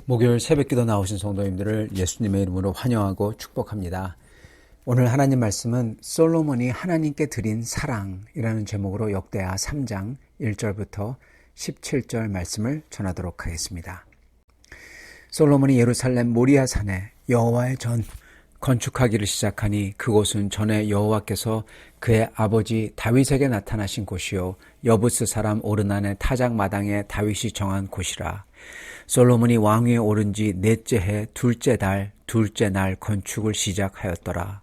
목요일 새벽기도 나오신 성도님들을 예수님의 이름으로 환영하고 축복합니다. 오늘 하나님 말씀은 솔로몬이 하나님께 드린 사랑이라는 제목으로 역대하 3장 1절부터 17절 말씀을 전하도록 하겠습니다. 솔로몬이 예루살렘 모리아 산에 여호와의 전 건축하기를 시작하니 그곳은 전에 여호와께서 그의 아버지 다윗에게 나타나신 곳이요 여부스 사람 오르난의 타작 마당에 다윗이 정한 곳이라. 솔로몬이 왕위에 오른 지 넷째 해 둘째 달 둘째 날 건축을 시작하였더라.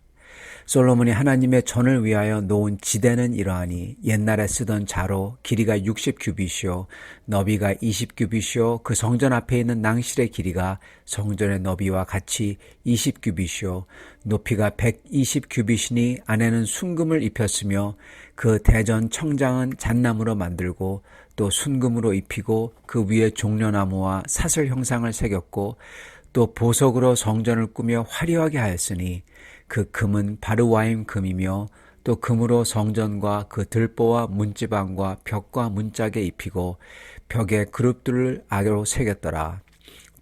솔로몬이 하나님의 전을 위하여 놓은 지대는 이러하니 옛날에 쓰던 자로 길이가 60규빗이요 너비가 20규빗이요 그 성전 앞에 있는 낭실의 길이가 성전의 너비와 같이 20규빗이요 높이가 120규빗이니 안에는 순금을 입혔으며 그 대전 청장은 잣나무로 만들고 또 순금으로 입히고 그 위에 종려나무와 사슬 형상을 새겼고 또 보석으로 성전을 꾸며 화려하게 하였으니 그 금은 바르와임 금이며 또 금으로 성전과 그 들보와 문지방과 벽과 문짝에 입히고 벽에 그룹들을 아래로 새겼더라.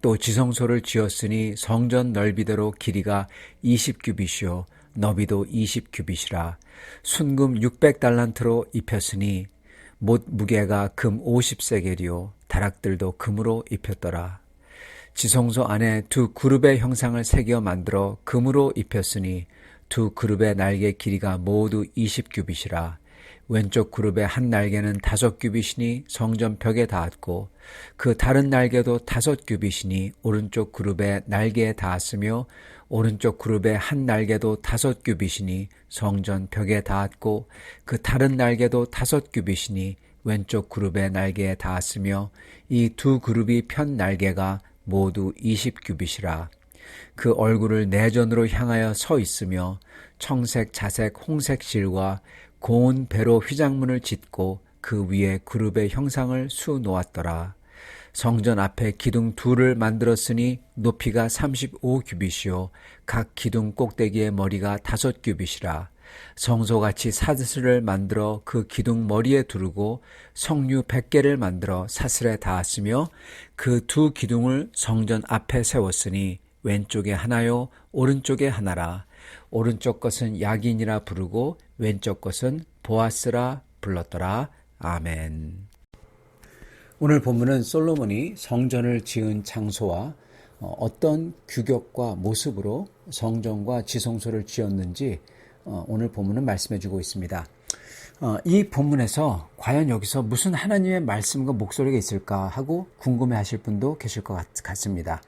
또 지성소를 지었으니 성전 넓이대로 길이가 20규빗이요 너비도 20규빗이라. 순금 600달란트로 입혔으니 못 무게가 금 50세겔이요 다락들도 금으로 입혔더라. 지성소 안에 두 그룹의 형상을 새겨 만들어 금으로 입혔으니 두 그룹의 날개 길이가 모두 20규빗이라. 왼쪽 그룹의 한 날개는 5규빗이니 성전 벽에 닿았고 그 다른 날개도 5규빗이니 오른쪽 그룹의 날개에 닿았으며 오른쪽 그룹의 한 날개도 5규빗이니 성전 벽에 닿았고 그 다른 날개도 5규빗이니 왼쪽 그룹의 날개에 닿았으며 이 두 그룹이 편 날개가 모두 20규빗이라. 그 얼굴을 내전으로 향하여 서 있으며 청색, 자색, 홍색 실과 고운 배로 휘장문을 짓고 그 위에 그룹의 형상을 수 놓았더라. 성전 앞에 기둥 둘을 만들었으니 높이가 35규빗이요 각 기둥 꼭대기의 머리가 5규빗이라. 성소같이 사슬을 만들어 그 기둥 머리에 두르고 석류 100개를 만들어 사슬에 닿았으며 그 두 기둥을 성전 앞에 세웠으니 왼쪽에 하나요 오른쪽에 하나라. 오른쪽 것은 야긴이라 부르고 왼쪽 것은 보아스라 불렀더라. 아멘. 오늘 본문은 솔로몬이 성전을 지은 장소와 어떤 규격과 모습으로 성전과 지성소를 지었는지 오늘 본문은 말씀해주고 있습니다. 이 본문에서 과연 여기서 무슨 하나님의 말씀과 목소리가 있을까 하고 궁금해하실 분도 계실 것 같습니다.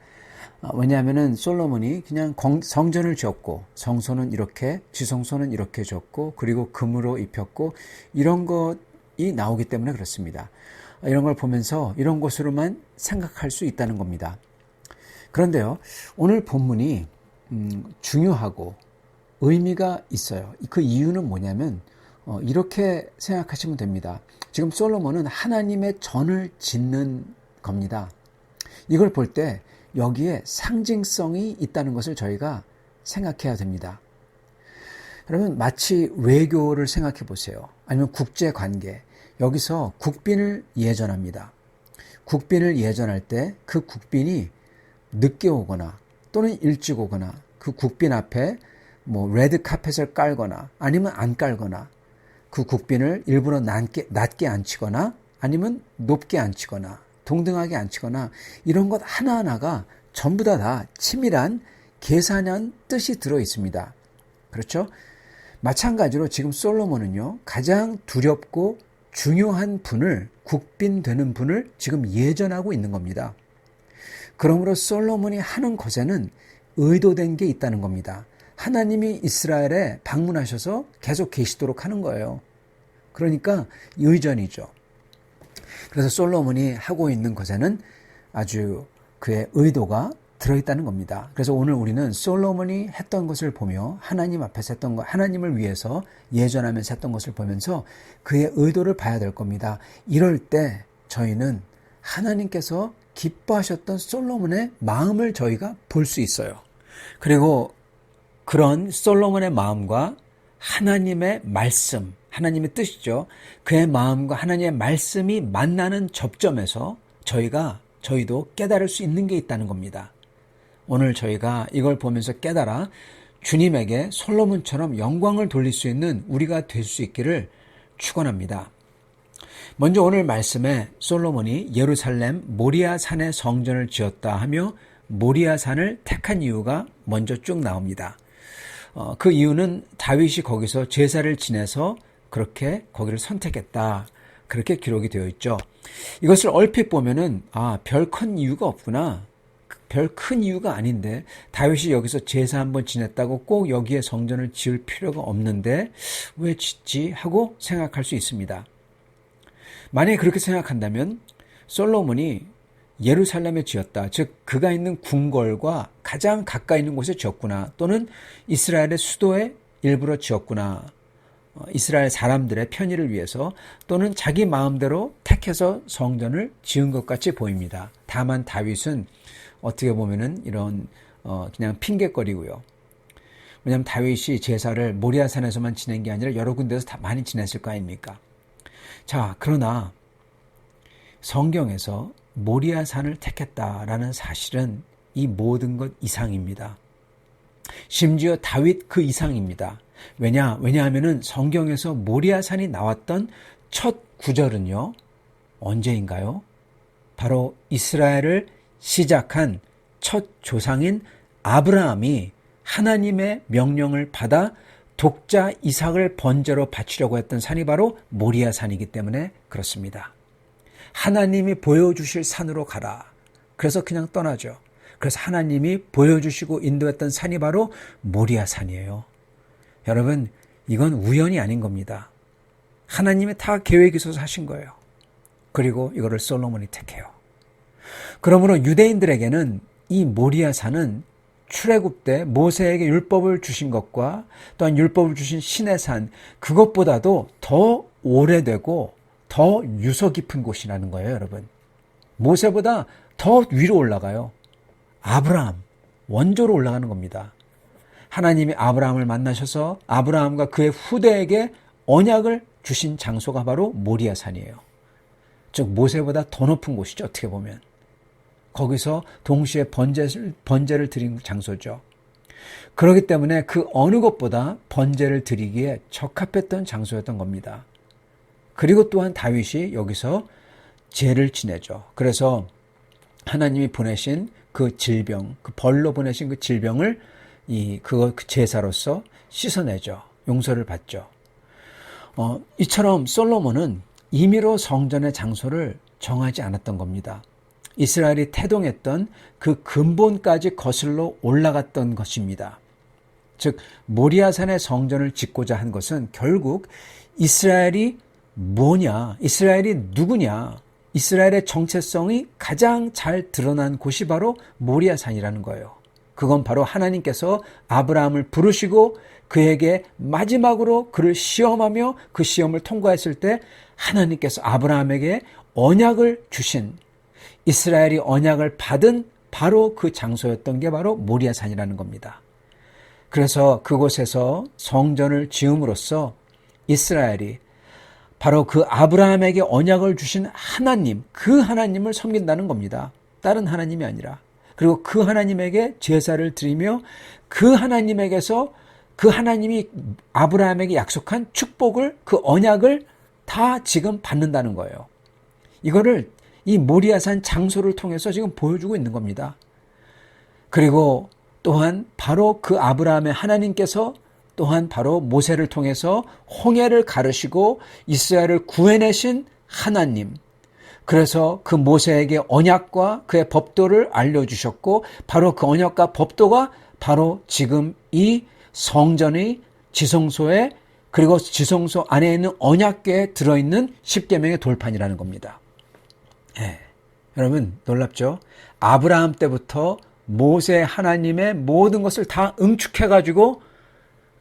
왜냐하면 솔로몬이 그냥 성전을 지었고 성소는 이렇게 지성소는 이렇게 지었고 그리고 금으로 입혔고 이런 것이 나오기 때문에 그렇습니다. 이런 걸 보면서 이런 것으로만 생각할 수 있다는 겁니다. 그런데요, 오늘 본문이 중요하고 의미가 있어요. 그 이유는 뭐냐면 이렇게 생각하시면 됩니다. 지금 솔로몬은 하나님의 전을 짓는 겁니다. 이걸 볼 때 여기에 상징성이 있다는 것을 저희가 생각해야 됩니다. 여러분 마치 외교를 생각해 보세요. 아니면 국제관계. 여기서 국빈을 예전합니다. 국빈을 예전할 때 그 국빈이 늦게 오거나 또는 일찍 오거나 그 국빈 앞에 레드 카펫을 깔거나 아니면 안 깔거나 그 국빈을 일부러 낮게 앉히거나 아니면 높게 앉히거나 동등하게 앉히거나 이런 것 하나하나가 전부 다 치밀한 계산한 뜻이 들어 있습니다. 그렇죠? 마찬가지로 지금 솔로몬은요 가장 두렵고 중요한 분을 국빈되는 분을 지금 예전하고 있는 겁니다. 그러므로 솔로몬이 하는 것에는 의도된 게 있다는 겁니다. 하나님이 이스라엘에 방문하셔서 계속 계시도록 하는 거예요. 그러니까 의전이죠. 그래서 솔로몬이 하고 있는 것에는 아주 그의 의도가 들어있다는 겁니다. 그래서 오늘 우리는 솔로몬이 했던 것을 보며 하나님 앞에서 했던 것, 하나님을 위해서 예전하면서 했던 것을 보면서 그의 의도를 봐야 될 겁니다. 이럴 때 저희는 하나님께서 기뻐하셨던 솔로몬의 마음을 저희가 볼 수 있어요. 그리고 그런 솔로몬의 마음과 하나님의 말씀, 하나님의 뜻이죠. 그의 마음과 하나님의 말씀이 만나는 접점에서 저희가 저희도 깨달을 수 있는 게 있다는 겁니다. 오늘 저희가 이걸 보면서 깨달아 주님에게 솔로몬처럼 영광을 돌릴 수 있는 우리가 될 수 있기를 축원합니다. 먼저 오늘 말씀에 솔로몬이 예루살렘 모리아 산에 성전을 지었다 하며 모리아 산을 택한 이유가 먼저 쭉 나옵니다. 그 이유는 다윗이 거기서 제사를 지내서 그렇게 거기를 선택했다. 그렇게 기록이 되어 있죠. 이것을 얼핏 보면은 별 큰 이유가 없구나. 별 큰 이유가 아닌데 다윗이 여기서 제사 한번 지냈다고 꼭 여기에 성전을 지을 필요가 없는데 왜 짓지 하고 생각할 수 있습니다. 만약에 그렇게 생각한다면 솔로몬이 예루살렘에 지었다. 즉 그가 있는 궁궐과 가장 가까이 있는 곳에 지었구나. 또는 이스라엘의 수도에 일부러 지었구나. 이스라엘 사람들의 편의를 위해서 또는 자기 마음대로 택해서 성전을 지은 것 같이 보입니다. 다만 다윗은 어떻게 보면은 이런 그냥 핑계거리고요. 왜냐하면 다윗이 제사를 모리아산에서만 지낸 게 아니라 여러 군데서 다 많이 지냈을 거 아닙니까? 자, 그러나 성경에서 모리아산을 택했다라는 사실은 이 모든 것 이상입니다. 심지어 다윗 그 이상입니다. 왜냐하면은 성경에서 모리아산이 나왔던 첫 구절은요. 언제인가요? 바로 이스라엘을 시작한 첫 조상인 아브라함이 하나님의 명령을 받아 독자 이삭을 번제로 바치려고 했던 산이 바로 모리아산이기 때문에 그렇습니다. 하나님이 보여주실 산으로 가라. 그래서 그냥 떠나죠. 그래서 하나님이 보여주시고 인도했던 산이 바로 모리아산이에요. 여러분, 이건 우연이 아닌 겁니다. 하나님이 다 계획이 있어서 하신 거예요. 그리고 이거를 솔로몬이 택해요. 그러므로 유대인들에게는 이 모리아산은 출애굽 때 모세에게 율법을 주신 것과 또한 율법을 주신 신의 산, 그것보다도 더 오래되고 더 유서 깊은 곳이라는 거예요, 여러분. 모세보다 더 위로 올라가요. 아브라함, 원조로 올라가는 겁니다. 하나님이 아브라함을 만나셔서 아브라함과 그의 후대에게 언약을 주신 장소가 바로 모리아산이에요. 즉 모세보다 더 높은 곳이죠, 어떻게 보면. 거기서 동시에 번제를 드린 장소죠. 그렇기 때문에 그 어느 것보다 번제를 드리기에 적합했던 장소였던 겁니다. 그리고 또한 다윗이 여기서 제를 지내죠. 그래서 하나님이 보내신 그 질병, 그 벌로 보내신 그 질병을 그 제사로서 씻어내죠. 용서를 받죠. 이처럼 솔로몬은 임의로 성전의 장소를 정하지 않았던 겁니다. 이스라엘이 태동했던 그 근본까지 거슬러 올라갔던 것입니다. 즉 모리아산의 성전을 짓고자 한 것은 결국 이스라엘이 뭐냐, 이스라엘이 누구냐, 이스라엘의 정체성이 가장 잘 드러난 곳이 바로 모리아산이라는 거예요. 그건 바로 하나님께서 아브라함을 부르시고 그에게 마지막으로 그를 시험하며 그 시험을 통과했을 때 하나님께서 아브라함에게 언약을 주신, 이스라엘이 언약을 받은 바로 그 장소였던 게 바로 모리아산이라는 겁니다. 그래서 그곳에서 성전을 지음으로써 이스라엘이 바로 그 아브라함에게 언약을 주신 하나님, 그 하나님을 섬긴다는 겁니다. 다른 하나님이 아니라. 그리고 그 하나님에게 제사를 드리며 그 하나님에게서 그 하나님이 아브라함에게 약속한 축복을, 그 언약을 다 지금 받는다는 거예요. 이거를 이 모리아산 장소를 통해서 지금 보여주고 있는 겁니다. 그리고 또한 바로 그 아브라함의 하나님께서 또한 바로 모세를 통해서 홍해를 가르시고 이스라엘을 구해내신 하나님, 그래서 그 모세에게 언약과 그의 법도를 알려주셨고 바로 그 언약과 법도가 바로 지금 이 성전의 지성소에, 그리고 지성소 안에 있는 언약궤에 들어있는 십계명의 돌판이라는 겁니다. 여러분 놀랍죠? 아브라함 때부터 모세 하나님의 모든 것을 다 응축해가지고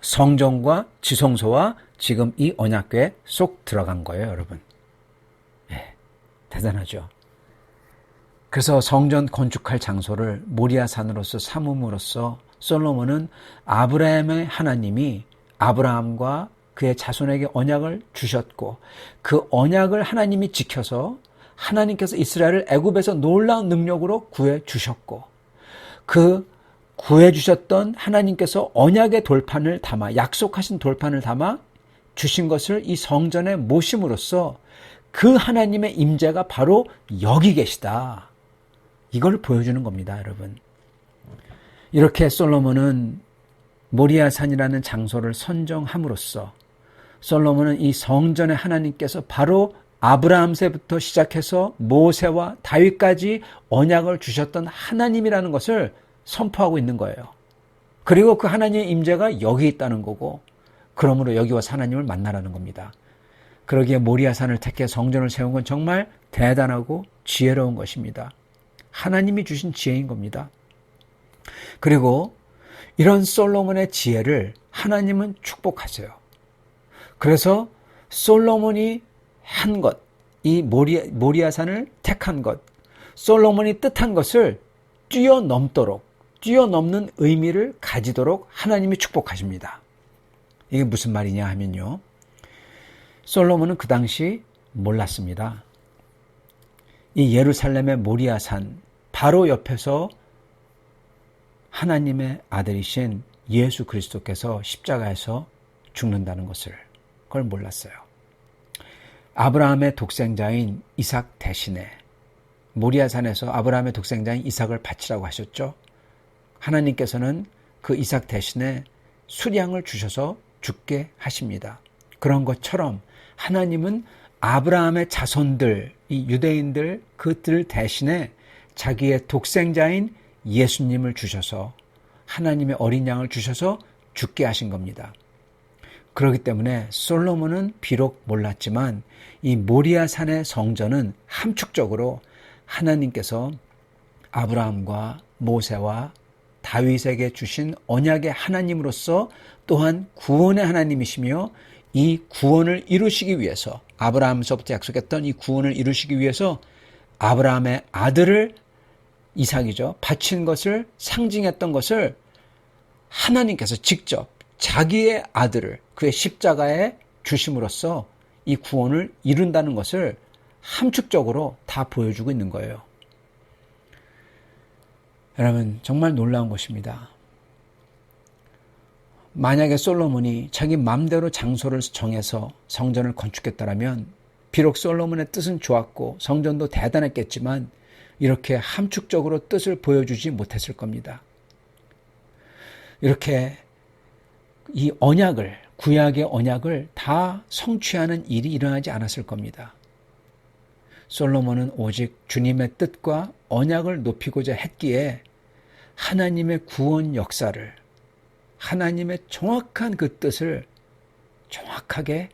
성전과 지성소와 지금 이 언약궤에 쏙 들어간 거예요, 여러분. 대단하죠. 그래서 성전 건축할 장소를 모리아산으로서 삼음으로써 솔로몬은 아브라함의 하나님이 아브라함과 그의 자손에게 언약을 주셨고 그 언약을 하나님이 지켜서 하나님께서 이스라엘을 애굽에서 놀라운 능력으로 구해 주셨고, 그 구해 주셨던 하나님께서 언약의 돌판을 담아, 약속하신 돌판을 담아 주신 것을 이 성전에 모심으로써 그 하나님의 임재가 바로 여기 계시다, 이걸 보여주는 겁니다, 여러분. 이렇게 솔로몬은 모리아산이라는 장소를 선정함으로써 솔로몬은 이 성전의 하나님께서 바로 아브라함세부터 시작해서 모세와 다윗까지 언약을 주셨던 하나님이라는 것을 선포하고 있는 거예요. 그리고 그 하나님의 임재가 여기 있다는 거고, 그러므로 여기 와서 하나님을 만나라는 겁니다. 그러기에 모리아산을 택해 성전을 세운 건 정말 대단하고 지혜로운 것입니다. 하나님이 주신 지혜인 겁니다. 그리고 이런 솔로몬의 지혜를 하나님은 축복하세요. 그래서 솔로몬이 한 것, 이 모리아산을 택한 것, 솔로몬이 뜻한 것을 뛰어넘는 의미를 가지도록 하나님이 축복하십니다. 이게 무슨 말이냐 하면요, 솔로몬은 그 당시 몰랐습니다. 이 예루살렘의 모리아산 바로 옆에서 하나님의 아들이신 예수 그리스도께서 십자가에서 죽는다는 것을, 그걸 몰랐어요. 아브라함의 독생자인 이삭 대신에, 모리아산에서 아브라함의 독생자인 이삭을 바치라고 하셨죠. 하나님께서는 그 이삭 대신에 수량을 주셔서 죽게 하십니다. 그런 것처럼 하나님은 아브라함의 자손들, 이 유대인들, 그들 대신에 자기의 독생자인 예수님을 주셔서, 하나님의 어린 양을 주셔서 죽게 하신 겁니다. 그렇기 때문에 솔로몬은 비록 몰랐지만 이 모리아산의 성전은 함축적으로 하나님께서 아브라함과 모세와 다윗에게 주신 언약의 하나님으로서 또한 구원의 하나님이시며, 이 구원을 이루시기 위해서, 아브라함서부터 약속했던 이 구원을 이루시기 위해서 아브라함의 아들을, 이삭이죠, 바친 것을, 상징했던 것을 하나님께서 직접 자기의 아들을 그의 십자가에 주심으로써 이 구원을 이룬다는 것을 함축적으로 다 보여주고 있는 거예요. 여러분, 정말 놀라운 것입니다. 만약에 솔로몬이 자기 마음대로 장소를 정해서 성전을 건축했다면 비록 솔로몬의 뜻은 좋았고 성전도 대단했겠지만 이렇게 함축적으로 뜻을 보여주지 못했을 겁니다. 이렇게 이 언약을, 구약의 언약을 다 성취하는 일이 일어나지 않았을 겁니다. 솔로몬은 오직 주님의 뜻과 언약을 높이고자 했기에 하나님의 구원 역사를, 하나님의 정확한 그 뜻을 정확하게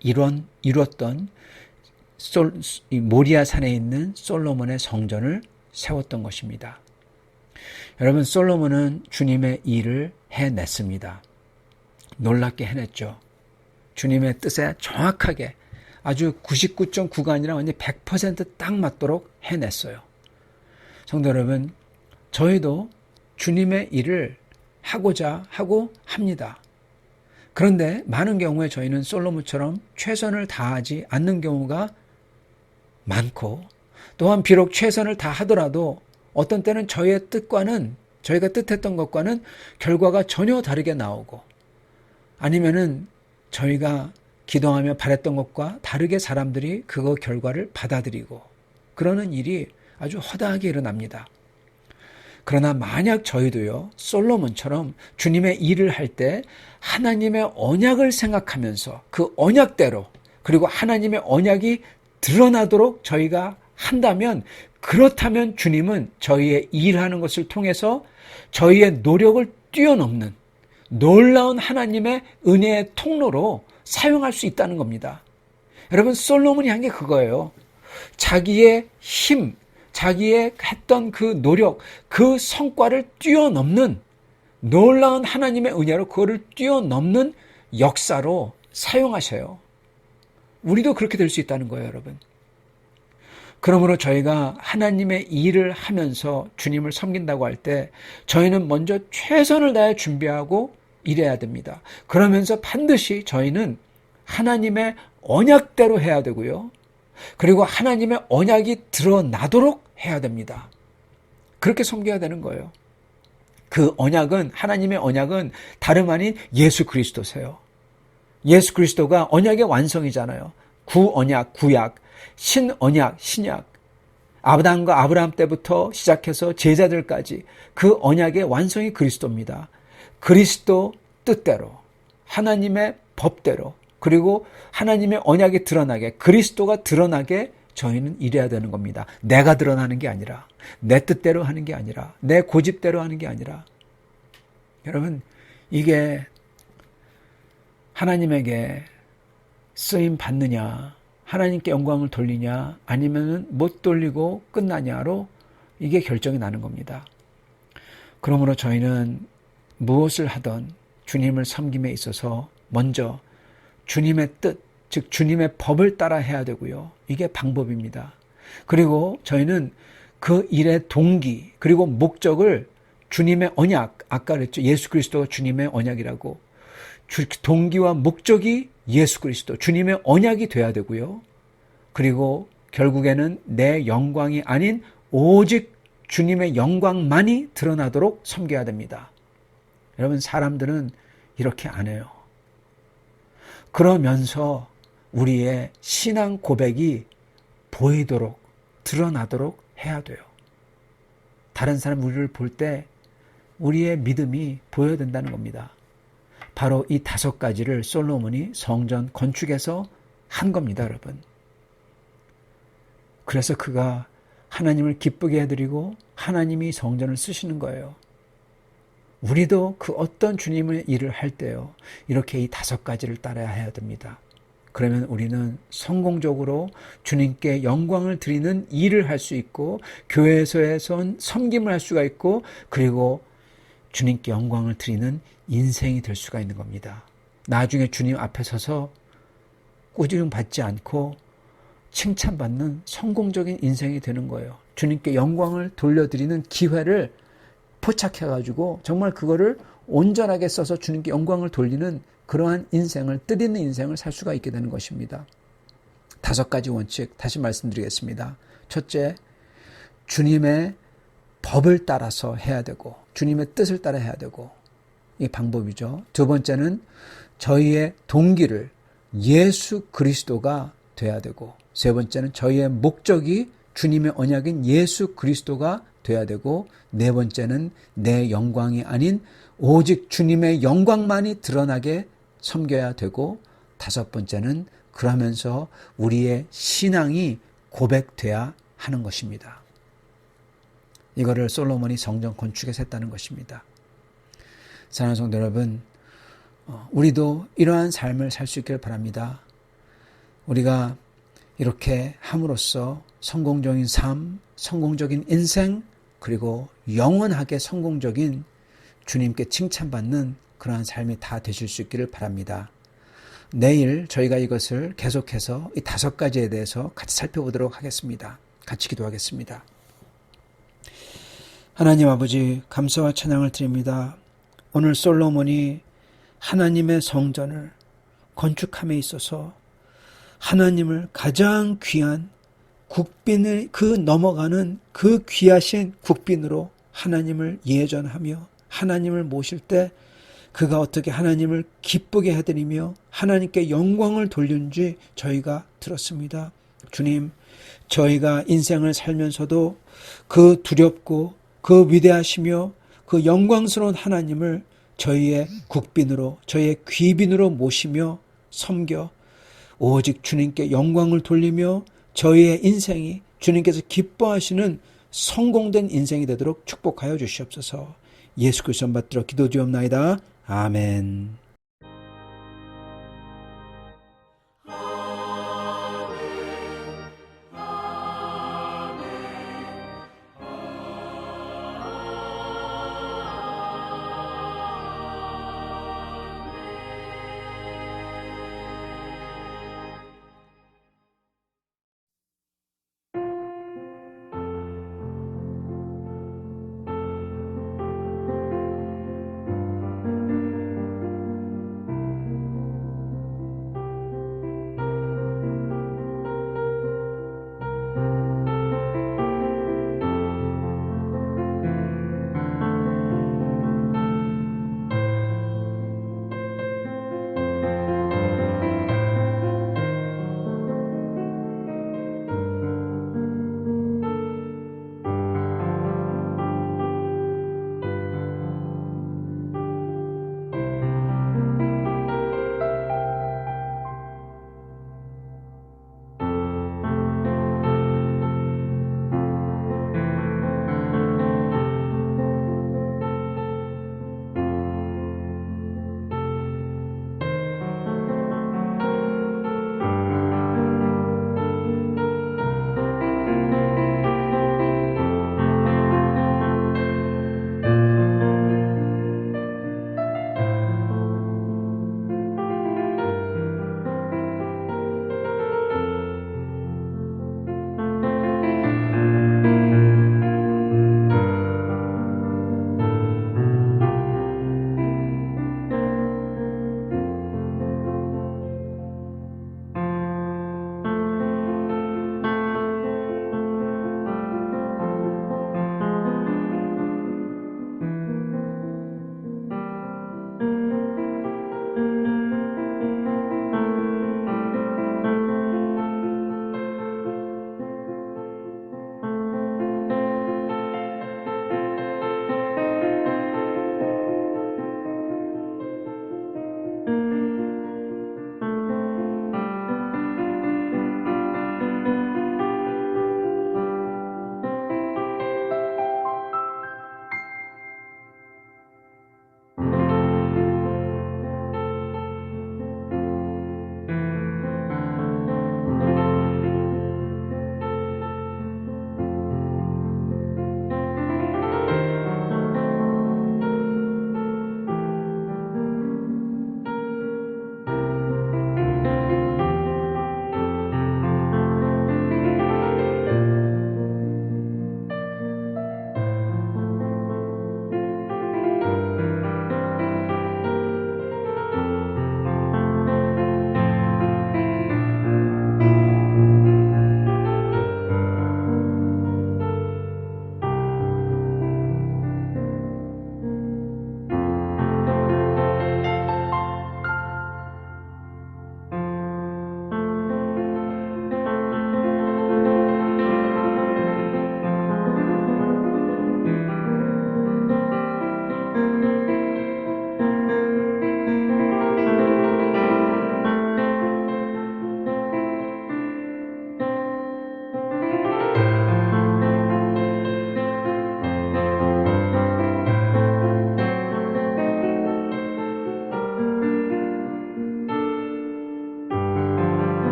이뤘던 모리아산에 있는 솔로몬의 성전을 세웠던 것입니다. 여러분, 솔로몬은 주님의 일을 해냈습니다. 놀랍게 해냈죠. 주님의 뜻에 정확하게, 아주 99.9가 아니라 완전히 100% 딱 맞도록 해냈어요. 성도 여러분, 저희도 주님의 일을 하고자 하고 합니다. 그런데 많은 경우에 저희는 솔로몬처럼 최선을 다하지 않는 경우가 많고, 또한 비록 최선을 다하더라도 어떤 때는 저희의 뜻과는, 저희가 뜻했던 것과는 결과가 전혀 다르게 나오고, 아니면은 저희가 기도하며 바랬던 것과 다르게 사람들이 그거 결과를 받아들이고 그러는 일이 아주 허다하게 일어납니다. 그러나 만약 저희도요, 솔로몬처럼 주님의 일을 할 때 하나님의 언약을 생각하면서 그 언약대로, 그리고 하나님의 언약이 드러나도록 저희가 한다면, 그렇다면 주님은 저희의 일하는 것을 통해서 저희의 노력을 뛰어넘는 놀라운 하나님의 은혜의 통로로 사용할 수 있다는 겁니다. 여러분, 솔로몬이 한 게 그거예요. 자기의 힘, 자기의 했던 그 노력, 그 성과를 뛰어넘는 놀라운 하나님의 은혜로 그거를 뛰어넘는 역사로 사용하셔요. 우리도 그렇게 될 수 있다는 거예요, 여러분. 그러므로 저희가 하나님의 일을 하면서 주님을 섬긴다고 할 때 저희는 먼저 최선을 다해 준비하고 일해야 됩니다. 그러면서 반드시 저희는 하나님의 언약대로 해야 되고요. 그리고 하나님의 언약이 드러나도록 해야 됩니다. 그렇게 섬겨야 되는 거예요. 그 언약은, 하나님의 언약은 다름 아닌 예수 그리스도세요. 예수 그리스도가 언약의 완성이잖아요. 구언약, 구약, 신언약, 신약. 아담과 아브라함 때부터 시작해서 제자들까지 그 언약의 완성이 그리스도입니다. 그리스도 뜻대로, 하나님의 법대로, 그리고 하나님의 언약이 드러나게, 그리스도가 드러나게 저희는 일해야 되는 겁니다. 내가 드러나는 게 아니라, 내 뜻대로 하는 게 아니라, 내 고집대로 하는 게 아니라. 여러분, 이게 하나님에게 쓰임 받느냐, 하나님께 영광을 돌리냐, 아니면 못 돌리고 끝나냐로 이게 결정이 나는 겁니다. 그러므로 저희는 무엇을 하든 주님을 섬김에 있어서 먼저 주님의 뜻, 즉 주님의 법을 따라 해야 되고요. 이게 방법입니다. 그리고 저희는 그 일의 동기, 그리고 목적을 주님의 언약, 아까 그랬죠. 예수 그리스도가 주님의 언약이라고. 동기와 목적이 예수 그리스도, 주님의 언약이 돼야 되고요. 그리고 결국에는 내 영광이 아닌 오직 주님의 영광만이 드러나도록 섬겨야 됩니다. 여러분, 사람들은 이렇게 안 해요. 그러면서 우리의 신앙 고백이 보이도록, 드러나도록 해야 돼요. 다른 사람 우리를 볼 때 우리의 믿음이 보여야 된다는 겁니다. 바로 이 5가지를 솔로몬이 성전 건축에서 한 겁니다, 여러분. 그래서 그가 하나님을 기쁘게 해드리고 하나님이 성전을 쓰시는 거예요. 우리도 그 어떤 주님의 일을 할 때요, 이렇게 이 5가지를 따라야 해야 됩니다. 그러면 우리는 성공적으로 주님께 영광을 드리는 일을 할 수 있고, 교회에서선 섬김을 할 수가 있고, 그리고 주님께 영광을 드리는 인생이 될 수가 있는 겁니다. 나중에 주님 앞에 서서 꾸중 받지 않고 칭찬받는 성공적인 인생이 되는 거예요. 주님께 영광을 돌려드리는 기회를 포착해가지고 정말 그거를 온전하게 써서 주님께 영광을 돌리는 그러한 인생을, 뜻있는 인생을 살 수가 있게 되는 것입니다. 5가지 원칙 다시 말씀드리겠습니다. 첫째, 주님의 법을 따라서 해야 되고, 주님의 뜻을 따라 해야 되고, 이 방법이죠. 2번째는 저희의 동기를 예수 그리스도가 돼야 되고, 3번째는 저희의 목적이 주님의 언약인 예수 그리스도가 돼야 되고, 4번째는 내 영광이 아닌 오직 주님의 영광만이 드러나게 섬겨야 되고, 5번째는 그러면서 우리의 신앙이 고백돼야 하는 것입니다. 이거를 솔로몬이 성전 건축에서 했다는 것입니다. 사랑하는 성도 여러분, 우리도 이러한 삶을 살 수 있기를 바랍니다. 우리가 이렇게 함으로써 성공적인 삶, 성공적인 인생, 그리고 영원하게 성공적인 주님께 칭찬받는 그러한 삶이 다 되실 수 있기를 바랍니다. 내일 저희가 이것을 계속해서 이 5가지에 대해서 같이 살펴보도록 하겠습니다. 같이 기도하겠습니다. 하나님 아버지, 감사와 찬양을 드립니다. 오늘 솔로몬이 하나님의 성전을 건축함에 있어서 하나님을 가장 귀한 국빈을, 그 넘어가는 그 귀하신 국빈으로 하나님을 예전하며 하나님을 모실 때 그가 어떻게 하나님을 기쁘게 해드리며 하나님께 영광을 돌리는지 저희가 들었습니다. 주님, 저희가 인생을 살면서도 그 두렵고 그 위대하시며 그 영광스러운 하나님을 저희의 국빈으로, 저희의 귀빈으로 모시며 섬겨 오직 주님께 영광을 돌리며 저희의 인생이 주님께서 기뻐하시는 성공된 인생이 되도록 축복하여 주시옵소서. 예수 그리스도 받들어 기도드리옵나이다. 아멘.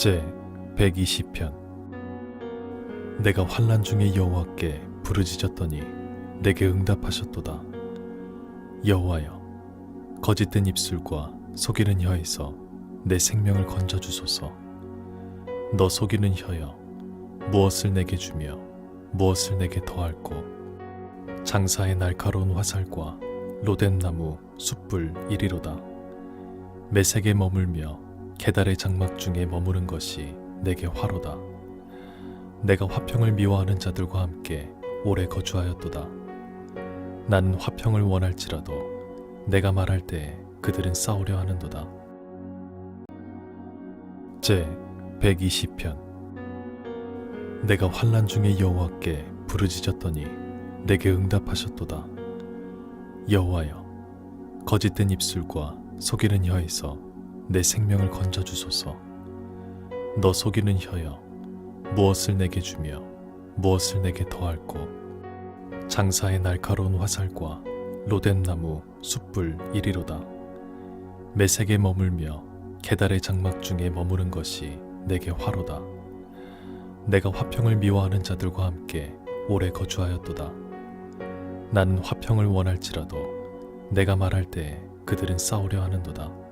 제 120편. 내가 환난 중에 여호와께 부르짖었더니 내게 응답하셨도다. 여호와여, 거짓된 입술과 속이는 혀에서 내 생명을 건져주소서. 너 속이는 혀여, 무엇을 내게 주며 무엇을 내게 더할꼬. 장사의 날카로운 화살과 로뎀나무 숯불 이리로다. 메색에 머물며 게달의 장막 중에 머무는 것이 내게 화로다. 내가 화평을 미워하는 자들과 함께 오래 거주하였도다. 나는 화평을 원할지라도 내가 말할 때에 그들은 싸우려 하는도다. 제 120편. 내가 환난 중에 여호와께 부르짖었더니 내게 응답하셨도다. 여호와여, 거짓된 입술과 속이는 혀에서 내 생명을 건져주소서. 너 속이는 혀여, 무엇을 내게 주며 무엇을 내게 더할꼬. 장사의 날카로운 화살과 로뎀나무 숯불 이리로다. 메색에 머물며 게달의 장막 중에 머무는 것이 내게 화로다. 내가 화평을 미워하는 자들과 함께 오래 거주하였도다. 나는 화평을 원할지라도 내가 말할 때에 그들은 싸우려 하는도다.